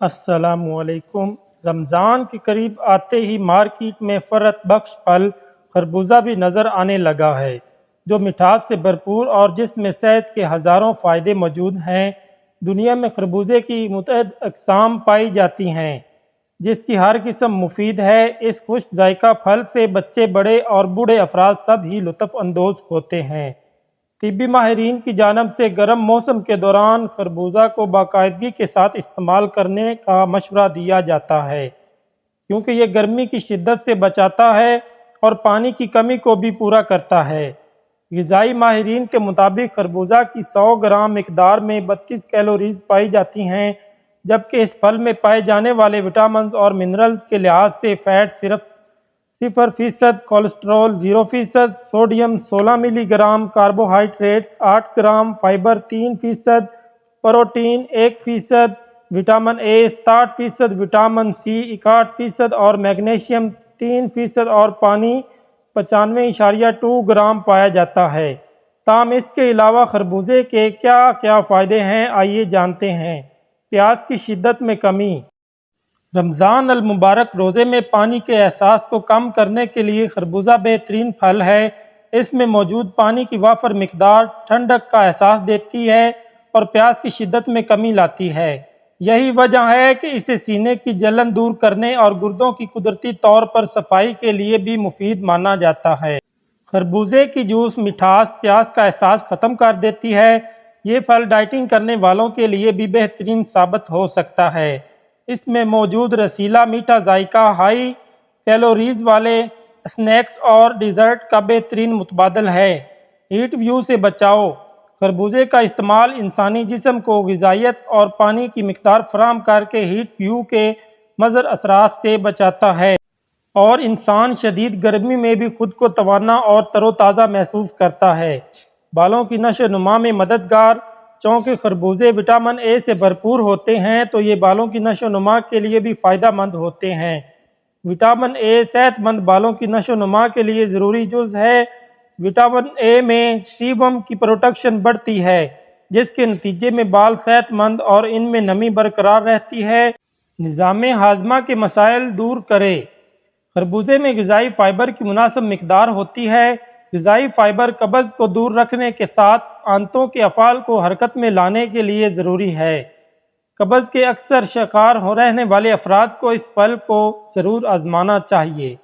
السلام علیکم۔ رمضان کے قریب آتے ہی مارکیٹ میں فرحت بخش پھل خربوزہ بھی نظر آنے لگا ہے، جو مٹھاس سے بھرپور اور جس میں صحت کے ہزاروں فائدے موجود ہیں۔ دنیا میں خربوزے کی متعدد اقسام پائی جاتی ہیں، جس کی ہر قسم مفید ہے۔ اس خوش ذائقہ پھل سے بچے، بڑے اور بوڑھے افراد سب ہی لطف اندوز ہوتے ہیں۔ طبی ماہرین کی جانب سے گرم موسم کے دوران خربوزہ کو باقاعدگی کے ساتھ استعمال کرنے کا مشورہ دیا جاتا ہے، کیونکہ یہ گرمی کی شدت سے بچاتا ہے اور پانی کی کمی کو بھی پورا کرتا ہے۔ غذائی ماہرین کے مطابق خربوزہ کی 100 گرام مقدار میں 32 کیلوریز پائی جاتی ہیں، جبکہ اس پھل میں پائے جانے والے وٹامنز اور منرلز کے لحاظ سے فیٹ صرف 0%، cholesterol 0%، sodium 16 milligram, carbohydrates 8 گرام، fibre 3%، protein 1%، vitamin A 67%، vitamin C 61% اور میگنیشیم 3% اور پانی 95.2 گرام پایا جاتا ہے۔ تاہم اس کے علاوہ خربوزے کے کیا کیا فائدے ہیں، آئیے جانتے ہیں۔ پیاس کی شدت میں کمی۔ رمضان المبارک روزے میں پانی کے احساس کو کم کرنے کے لیے خربوزہ بہترین پھل ہے۔ اس میں موجود پانی کی وافر مقدار ٹھنڈک کا احساس دیتی ہے اور پیاس کی شدت میں کمی لاتی ہے۔ یہی وجہ ہے کہ اسے سینے کی جلن دور کرنے اور گردوں کی قدرتی طور پر صفائی کے لیے بھی مفید مانا جاتا ہے۔ خربوزے کی جوس مٹھاس پیاس کا احساس ختم کر دیتی ہے۔ یہ پھل ڈائٹنگ کرنے والوں کے لیے بھی بہترین ثابت ہو سکتا ہے۔ اس میں موجود رسیلا میٹھا ذائقہ ہائی کیلوریز والے اسنیکس اور ڈیزرٹ کا بہترین متبادل ہے۔ ہیٹ ویو سے بچاؤ۔ خربوزے کا استعمال انسانی جسم کو غذائیت اور پانی کی مقدار فراہم کر کے ہیٹ ویو کے مضر اثرات سے بچاتا ہے، اور انسان شدید گرمی میں بھی خود کو توانا اور تر و تازہ محسوس کرتا ہے۔ بالوں کی نشو و نما میں مددگار۔ چونکہ خربوزے وٹامن اے سے بھرپور ہوتے ہیں تو یہ بالوں کی نشو و نما کے لیے بھی فائدہ مند ہوتے ہیں۔ وٹامن اے صحت مند بالوں کی نشو و نما کے لیے ضروری جز ہے۔ وٹامن اے میں سیبم کی پروڈکشن بڑھتی ہے، جس کے نتیجے میں بال صحت مند اور ان میں نمی برقرار رہتی ہے۔ نظام ہاضمہ کے مسائل دور کرے۔ خربوزے میں غذائی فائبر کی مناسب مقدار ہوتی ہے۔ غذائی فائبر قبض کو دور رکھنے کے ساتھ آنتوں کے افعال کو حرکت میں لانے کے لیے ضروری ہے۔ قبض کے اکثر شکار رہنے والے افراد کو اس پھل کو ضرور آزمانا چاہیے۔